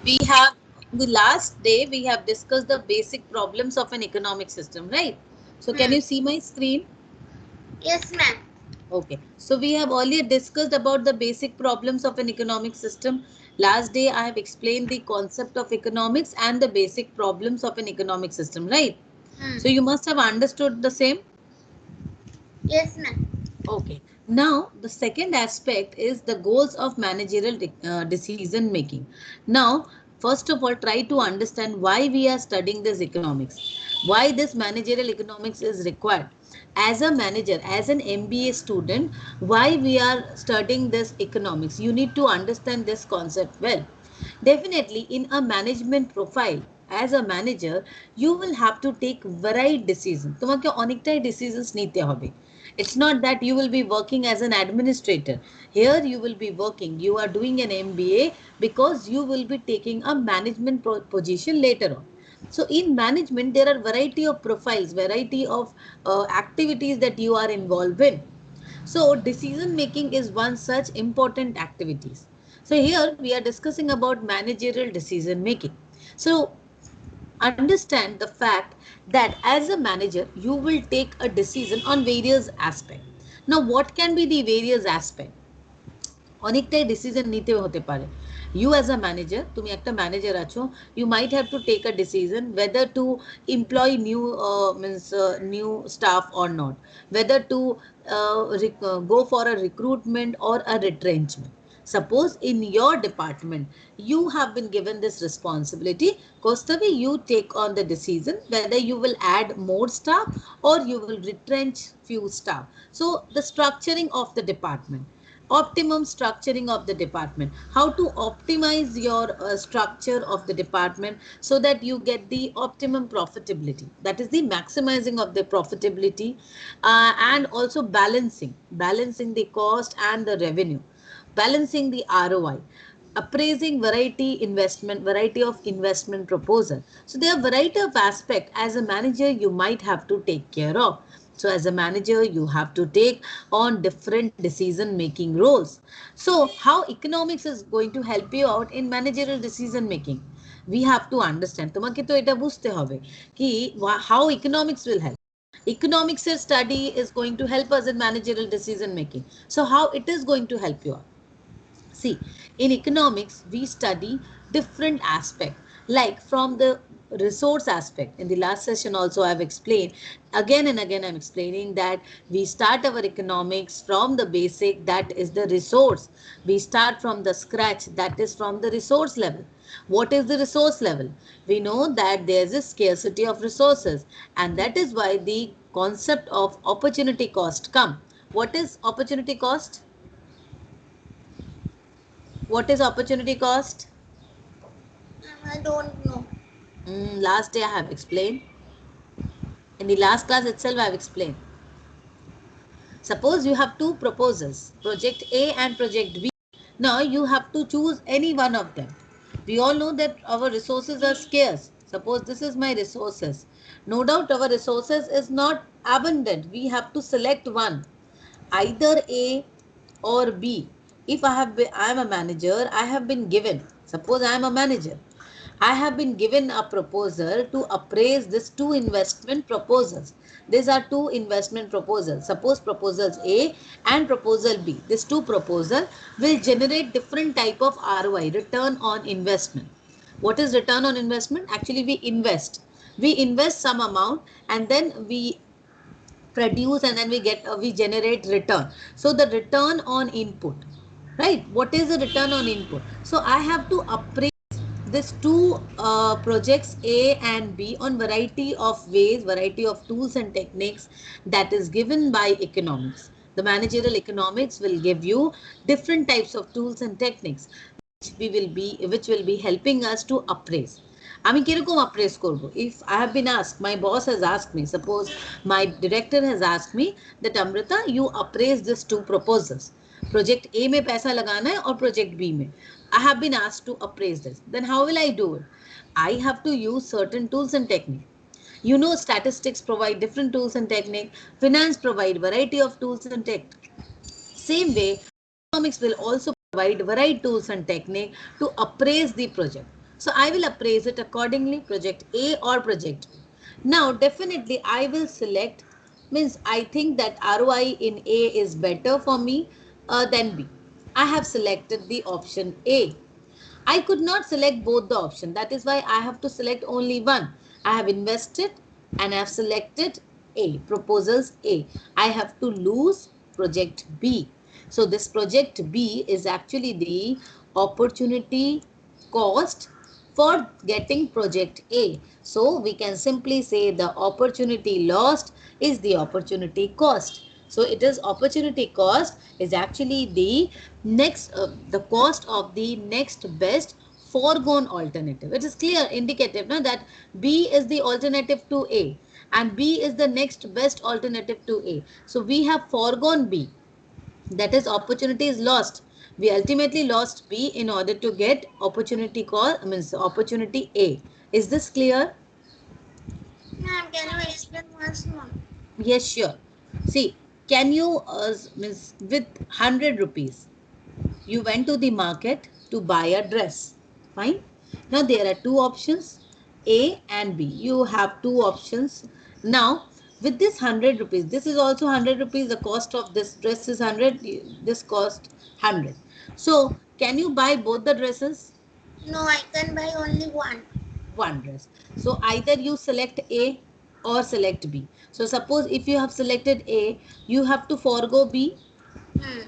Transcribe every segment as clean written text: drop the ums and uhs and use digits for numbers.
We have the last day we have discussed the basic problems of an economic system, right? So can Hmm. you see my screen? Yes, ma'am. Okay, so we have earlier discussed about the basic problems of an economic system. Last day I have explained the concept of economics and the basic problems of an economic system, right? Hmm. So you must have understood the same. Yes, ma'am. Okay. Now, the second aspect is the goals of managerial decision making. Now, first of all, try to understand why we are studying this economics. Why this managerial economics is required. As a manager, as an MBA student, why we are studying this economics? You need to understand this concept well. Definitely, in a management profile, as a manager, you will have to take varied decisions. তোমাকে অনেকটাই decisions নিতে হবে. It's not that you will be working as an administrator. Here you will be working. You are doing an MBA because you will be taking a management position later on. So in management, there are variety of profiles, variety of activities that you are involved in. So decision making is one such important activities. So here we are discussing about managerial decision making. So understand the fact that as a manager, you will take a decision on various aspects. Now, what can be the various aspects? অনেকটাই decision নিতে হতে পারে you as a manager তুমি একটা manager আছো you might have to take a decision whether to employ new staff or not, whether to go for a recruitment or a retrenchment. Suppose in your department you have been given this responsibility, Kostavi, you take on the decision whether you will add more staff or you will retrench few staff. So the structuring of the department, optimum structuring of the department, how to optimize your structure of the department so that you get the optimum profitability, that is the maximizing of the profitability, and also balancing the cost and the revenue, balancing the ROI, appraising variety of investment proposal. So there are variety of aspect as a manager you might have to take care of. So as a manager, you have to take on different decision making roles. So how economics is going to help you out in managerial decision making? We have to understand. তোমাকে তো এটা বুঝতে হবে কি how economics will help. Economics study is going to help us in managerial decision making. So how it is going to help you out? See, in economics, we study different aspects, like from the resource aspect. In the last session also I've explained, again and again I'm explaining that we start our economics from the basic, that is the resource. We start from the scratch, that is from the resource level. What is the resource level? We know that there's a scarcity of resources, and that is why the concept of opportunity cost come. What is opportunity cost? What is opportunity cost? I don't know. Last day I have explained. In the last class itself I have explained. Suppose you have two proposals, project A and project B. Now you have to choose any one of them. We all know that our resources are scarce. Suppose this is my resources. No doubt our resources is not abundant. We have to select one, either A or B. If I am a manager, I have been given, suppose I am a manager, I have been given a proposal to appraise these two investment proposals. These are two investment proposals. Suppose proposals A and proposal B. These two proposals will generate different type of ROI, return on investment. What is return on investment? Actually, we invest. We invest some amount and then we produce and then we generate return. So the return on input, right? What is the return on input? So I have to appraise these two projects A and B on variety of ways, variety of tools and techniques that is given by economics. The managerial economics will give you different types of tools and techniques which will be helping us to appraise. আমি কিরকম appraise করব? If I have been asked, my boss has asked me, suppose my director has asked me that Amrita, you appraise these two proposals. Project A में पैसा लगाना है और project B में. I have been asked to appraise this. Then how will I do it? I have to use certain tools and techniques. You know, statistics provide different tools and technique. Finance provide variety of tools and technique. Same way, economics will also provide varied tools and technique to appraise the project. So I will appraise it accordingly, project A or project B. Now definitely I will select, means I think that ROI in A is better for me than B. I have selected the option A. I could not select both the option. That is why I have to select only one. I have invested and I have selected A, proposals A. I have to lose project B. So this project B is actually the opportunity cost for getting project A. So we can simply say the opportunity lost is the opportunity cost. So it is opportunity cost is actually the next the cost of the next best foregone alternative. It is clear indicative no, that B is the alternative to A and B is the next best alternative to A. So we have foregone B, that is opportunity is lost. We ultimately lost B in order to get opportunity cost, means opportunity A. Is this clear? Ma'am, can you explain once more? Yes, sure. See, can you means with 100 rupees you went to the market to buy a dress. Fine. Now there are two options, A and B. You have two options. Now with this 100 rupees, this is also 100 rupees. The cost of this dress is 100. This cost 100. So can you buy both the dresses? No, I can buy only one. One dress. So either you select A or select B. So suppose if you have selected A, you have to forego B, Hmm.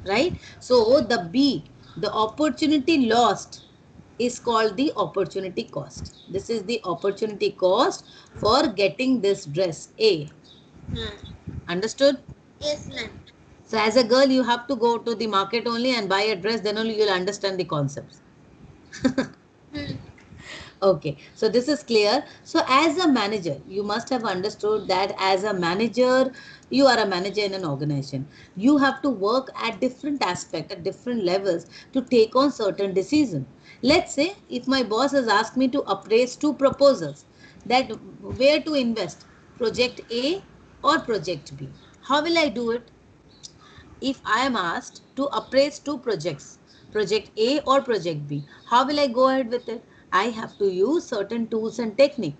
right? So the B, the opportunity lost is called the opportunity cost. This is the opportunity cost for getting this dress A. Hmm. Understood? Yes, ma'am. So as a girl, you have to go to the market only and buy a dress, then only you'll understand the concepts. Hmm. Okay, so this is clear. So as a manager, you must have understood that as a manager, you are a manager in an organization. You have to work at different aspects, at different levels to take on certain decisions. Let's say if my boss has asked me to appraise two proposals, that where to invest, project A or project B. How will I do it? If I am asked to appraise two projects, project A or project B, how will I go ahead with it? I have to use certain tools and technique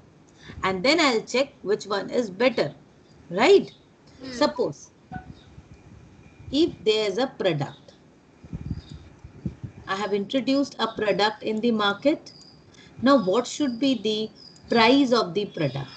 and then I'll check which one is better, right? Hmm. Suppose if there is a product, I have introduced a product in the market. Now what should be the price of the product?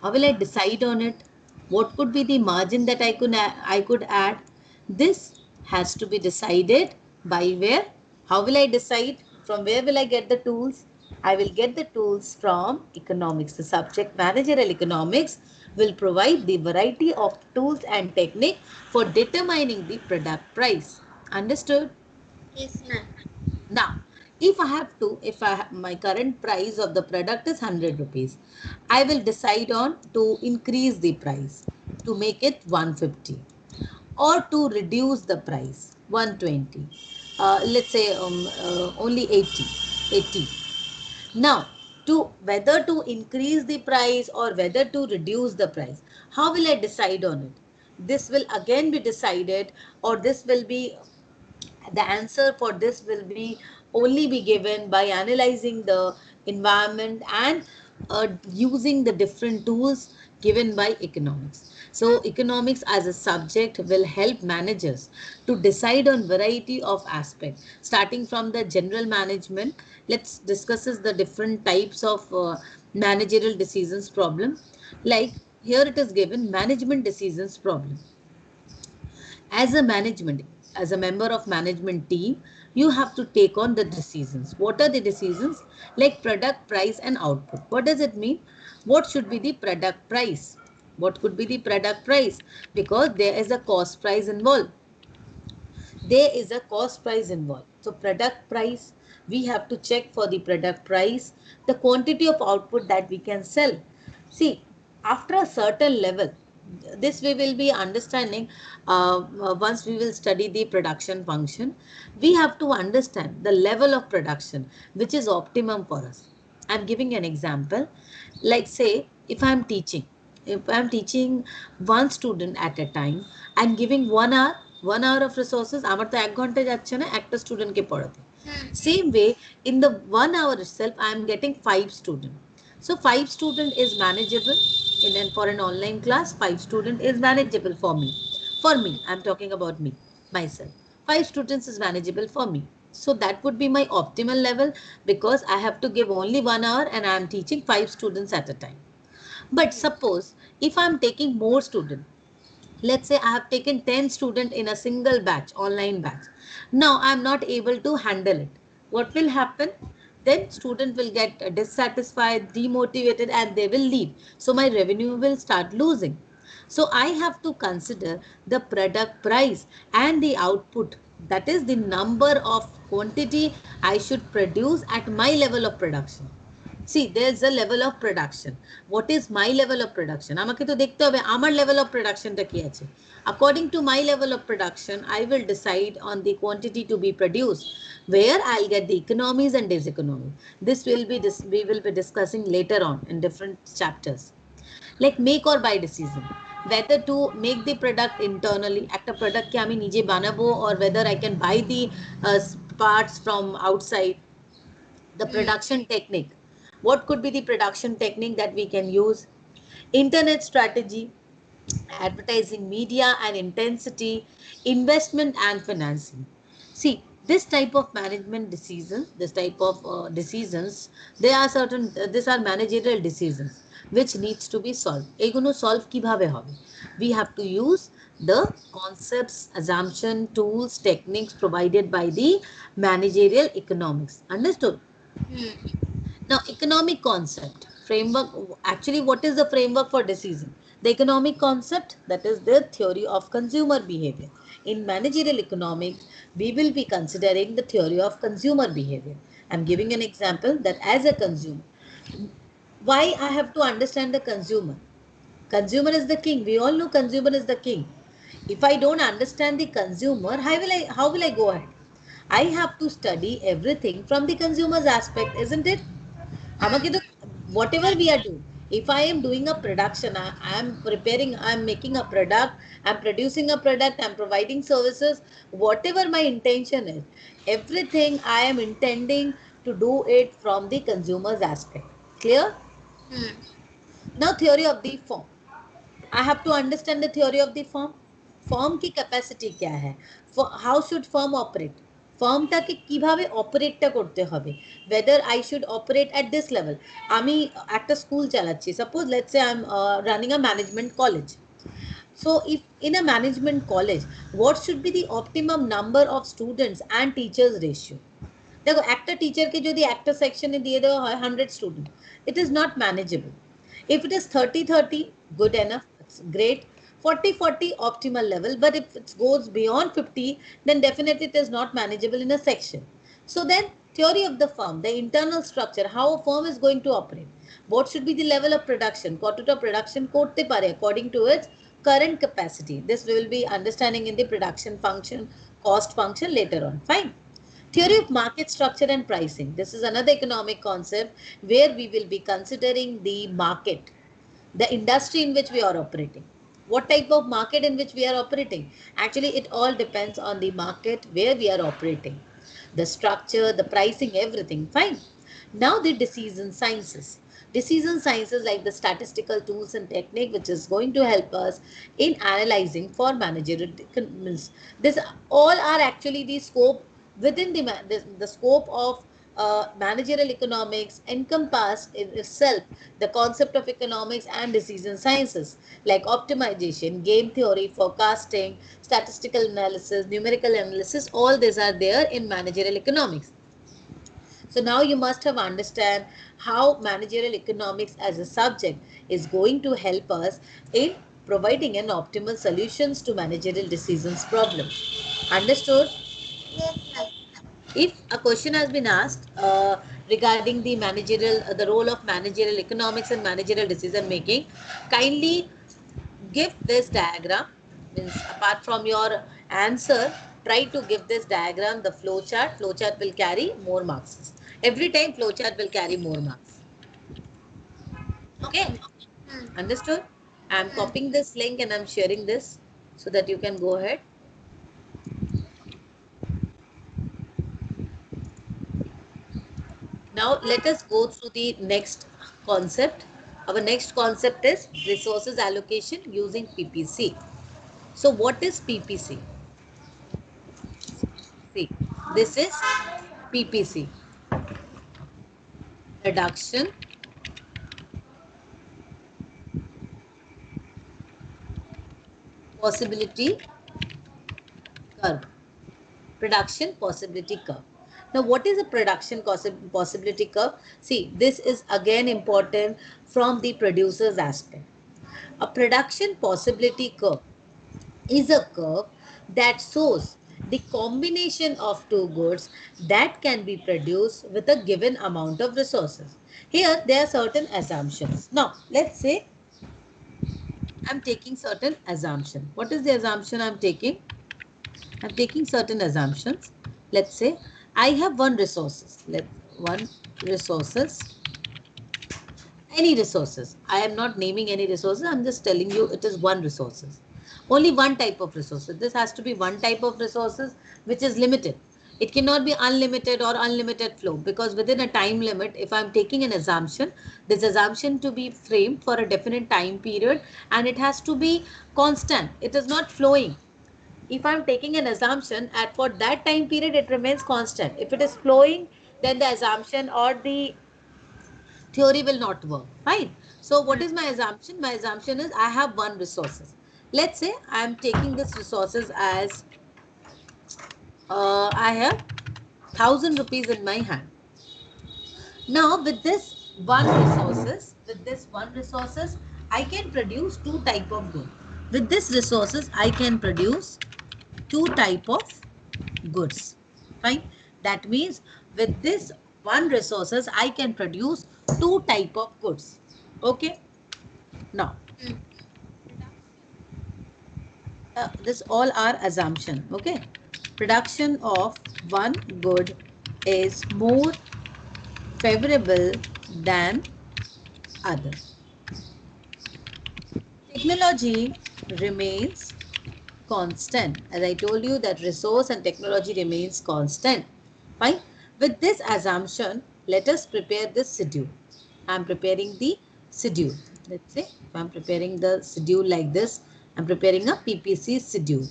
How will I decide on it? What could be the margin that I could add? This has to be decided by where? How will I decide? From where will I get the tools? I will get the tools from economics. The subject managerial economics will provide the variety of tools and technique for determining the product price. Understood? Yes, ma'am. Now, if I have to, if my current price of the product is 100 rupees, I will decide on to increase the price to make it 150 or to reduce the price 120. Let's say only 80. Now, to whether to increase the price or whether to reduce the price, how will I decide on it? This will again be decided, or this will be the answer for this will be only be given by analyzing the environment and using the different tools given by economics. So economics as a subject will help managers to decide on variety of aspects starting from the general management. Let's discusses the different types of managerial decisions problem. Like here it is given management decisions problem. As a management, as a member of management team, you have to take on the decisions. What are the decisions? Like product price and output. What does it mean? What should be the product price? What could be the product price? Because there is a cost price involved. There is a cost price involved. So product price, we have to check for the product price, the quantity of output that we can sell. See, after a certain level, this we will be understanding once we will study the production function. We have to understand the level of production which is optimum for us. I'm giving an example. Like say, if I'm teaching one student at a time, I'm giving 1 hour, 1 hour of resources. আমার তো 1 ঘন্টা যাচ্ছে না একটা স্টুডেন্টকে পড়াতে। Same way, in the 1 hour itself, I am getting 5 students. So 5 student is manageable for an online class. 5 student is manageable for me. For me, I'm talking about me, myself. 5 students is manageable for me. So that would be my optimal level because I have to give only 1 hour and I am teaching 5 students at a time. But suppose if I'm taking more students, let's say I have taken 10 students in a single batch, online batch. Now I am not able to handle it. What will happen? Then student will get dissatisfied, demotivated and they will leave. So my revenue will start losing. So I have to consider the product price and the output. That is the number of quantity I should produce at my level of production. See, there's a level of production. What is my level of production? আমাকে তো দেখতে হবে আমার level of production টা কি আছে. According to my level of production, I will decide on the quantity to be produced, where I'll get the economies and diseconomies. This will be we will be discussing later on in different chapters. Like make or buy decision. Whether to make the product internally, একটা product কে আমি নিজে বানাবো, or whether I can buy the parts from outside. The production technique. What could be the production technique that we can use? Internet strategy, advertising media and intensity, investment and financing. See, this type of management decisions, this type of decisions, there are certain, these are managerial decisions which needs to be solved. এগুলো solve কিভাবে হবে? We have to use the concepts, assumption, tools, techniques provided by the managerial economics. Understood? Now, economic concept, framework, actually what is the framework for decision? The economic concept, that is the theory of consumer behavior. In managerial economics, we will be considering the theory of consumer behavior. I'm giving an example that as a consumer, why I have to understand the consumer? Consumer is the king. We all know consumer is the king. If I don't understand the consumer, how will I go ahead? I have to study everything from the consumer's aspect, isn't it? আমাকে তো whatever we are doing, if I am doing a production, I am preparing, I am making a product, I am producing a product, I am providing services, whatever my intention is, everything I am intending to do it from the consumer's aspect. Clear? Now, theory of the form. I have to understand the theory of the firm. Firm की capacity क्या है? How should firm operate? ফার্মটাকে কিভাবে অপারেটটা করতে হবে, whether I should operate at this level. আমি একটা school চালাচ্ছি, suppose let's say I'm running a management college. So if in a management college, what should be the optimum number of students and teachers ratio? দেখো একটা টিচারকে যদি একটা সেকশনে দিয়ে দেওয়া হয় 100 student, it is not manageable. If it is 30-30, good enough, it's great. 40-40, optimal level. But if it goes beyond 50, then definitely it is not manageable in a section. So then, theory of the firm, the internal structure, how a firm is going to operate. What should be the level of production? কতটা production করতে পারে according to its current capacity. This we will be understanding in the production function, cost function later on. Fine. Theory of market structure and pricing. This is another economic concept where we will be considering the market, the industry in which we are operating. What type of market in which we are operating? Actually, it all depends on the market where we are operating. The structure, the pricing, everything. Fine. Now the decision sciences. Decision sciences like the statistical tools and technique which is going to help us in analyzing for managerial. This all are actually the scope within the scope of managerial economics encompass in itself the concept of economics and decision sciences like optimization, game theory, forecasting, statistical analysis, numerical analysis. All these are there in managerial economics. So now you must have understand how managerial economics as a subject is going to help us in providing an optimal solutions to managerial decisions problem. Understood? Yes. If a question has been asked regarding the managerial, the role of managerial economics and managerial decision making, kindly give this diagram. Means apart from your answer, try to give this diagram, the flow chart. Flow chart will carry more marks. Every time flow chart will carry more marks. Okay, understood? I am copying this link and I am sharing this so that you can go ahead. Now let us go through the next concept. Our next concept is resources allocation using PPC. So what is PPC? See, this is PPC, production possibility curve. Production possibility curve. Now, what is a production possibility curve? See, this is again important from the producer's aspect. A production possibility curve is a curve that shows the combination of two goods that can be produced with a given amount of resources. Here, there are certain assumptions. Now, let's say I'm taking certain assumption. What is the assumption I'm taking? I'm taking certain assumptions. Let's say I have one resources. One resources. Any resources. I am not naming any resources. I'm just telling you it is one resources. Only one type of resources. This has to be one type of resources which is limited. It cannot be unlimited or unlimited flow, because within a time limit, if I'm taking an assumption, this assumption to be framed for a definite time period, and it has to be constant. It is not flowing. If I'm taking an assumption at for that time period, it remains constant. If it is flowing, then the assumption or the theory will not work. Fine. So what is my assumption? My assumption is I have one resources. Let's say I'm taking this resources as I have 1,000 rupees in my hand. Now with this one resources, I can produce two type of goods. With this resources, I can produce two type of goods. Fine. That means with this one resources, I can produce two type of goods. Okay. Now, this all are assumption. Okay. Production of one good is more favorable than other. Technology remains constant. As I told you that resource and technology remains constant. Fine. With this assumption, let us prepare this schedule. I am preparing the schedule. Let's say if I am preparing the schedule like this, I am preparing a PPC schedule.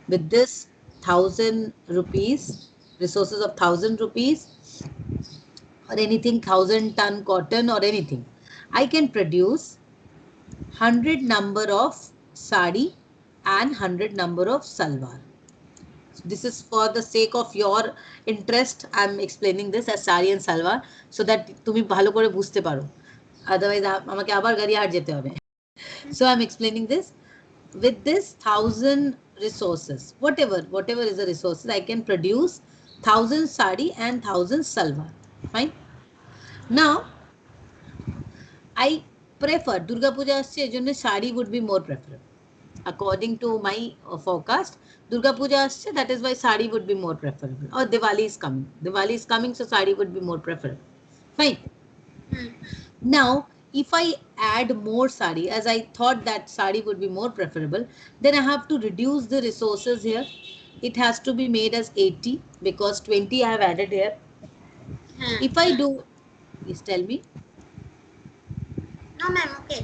With this 1,000 rupees, resources of 1,000 rupees or anything, 1,000 ton cotton or anything, I can produce 100 number of sari and 100 number of salwar. So this is for the sake of your interest. I am explaining this as sari and salwar so that তুমি ভালো করে বুঝতে পারো, otherwise আমাকে আবার গড়িয়াহাট যেতে হবে. So I am explaining this. With this 1,000 resources, whatever is the resources, I can produce 1,000 sari and 1,000 salwar. Fine. Now I prefer Durga Puja আসছে এজন্য sari would be more preferable. According to my forecast, Durga Puja আসছে, that is why sari would be more preferable. Or Diwali is coming. Diwali is coming, so sari would be more preferable. Fine. Now, if I add more sari, as I thought that sari would be more preferable, then I have to reduce the resources here. It has to be made as 80 because 20 I have added here. If I do, please tell me. No, ma'am. Okay.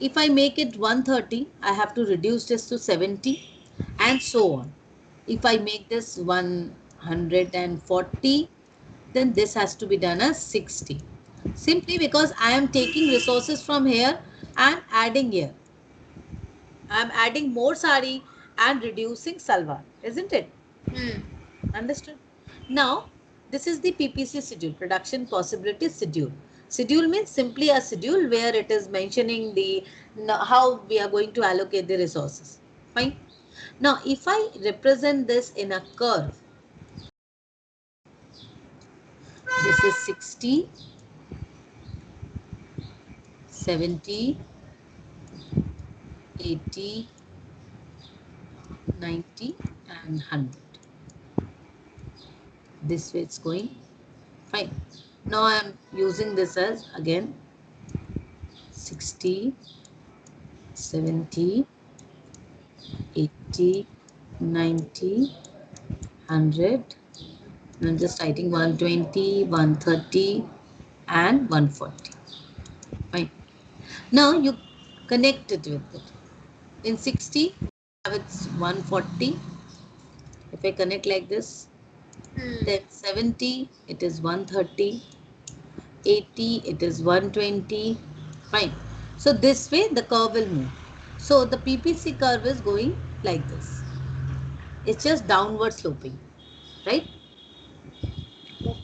If I make it 130, I have to reduce this to 70 and so on. If I make this 140, then this has to be done as 60. Simply because I am taking resources from here and adding here. I am adding more sari and reducing salwar, isn't it? Understood? Now, this is the PPC schedule, production possibility schedule. Schedule means simply a schedule where it is mentioning the how we are going to allocate the resources. Fine. Now, if I represent this in a curve, this is 60, 70, 80, 90 and 100. This way it's going. Fine. Now I am using this as again 60, 70, 80, 90, 100 I'm just writing 120, 130 and 140. Fine. Now you connect it with it. In 60, have it's 140. If I connect like this, then 70, it is 130. 80, it is 120. Fine. So this way the curve will move. So the PPC curve is going like this. It's just downward sloping, right?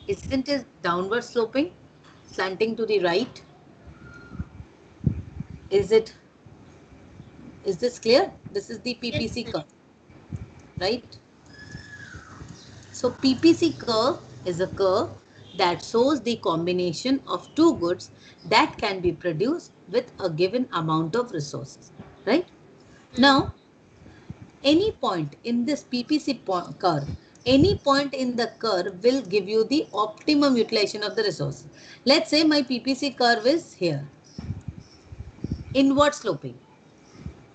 Isn't it downward sloping, slanting to the right? Is it? Is this clear? This is the PPC curve, right? So PPC curve is a curve that shows the combination of two goods that can be produced with a given amount of resources, right? Now, any point in this PPC curve, any point in the curve will give you the optimum utilization of the resources. Let's say my PPC curve is here, inward sloping.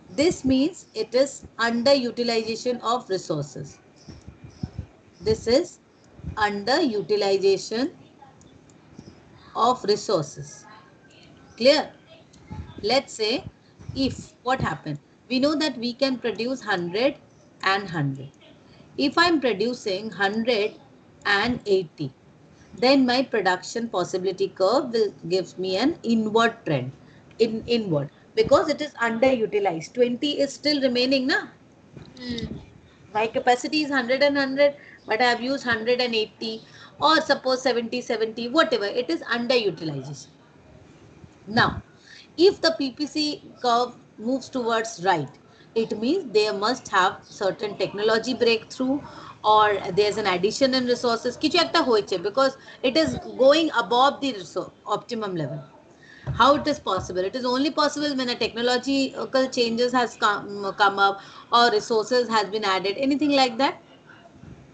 This means it is underutilization of resources. This is underutilization of resources. Clear? Let's say if what happened? We know that we can produce 100 and 100. If I'm producing 100 and 80, then my production possibility curve will give me an inward trend. Inward, because it is underutilized. 20 is still remaining, na? My capacity is 100 and 100, but I have used 180, or suppose 70, 70, whatever. It is underutilization. Now, if the PPC curve moves towards right, it means there must have certain technology breakthrough, or there's an addition in resources. Kichu ekta hoiche, because it is going above the optimum level. How it is possible? It is only possible when a technological changes has come up, or resources has been added, anything like that.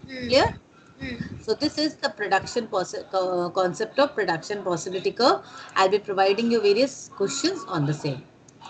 Clear? So this is the production concept of production possibility curve. I'll be providing you various questions on the same.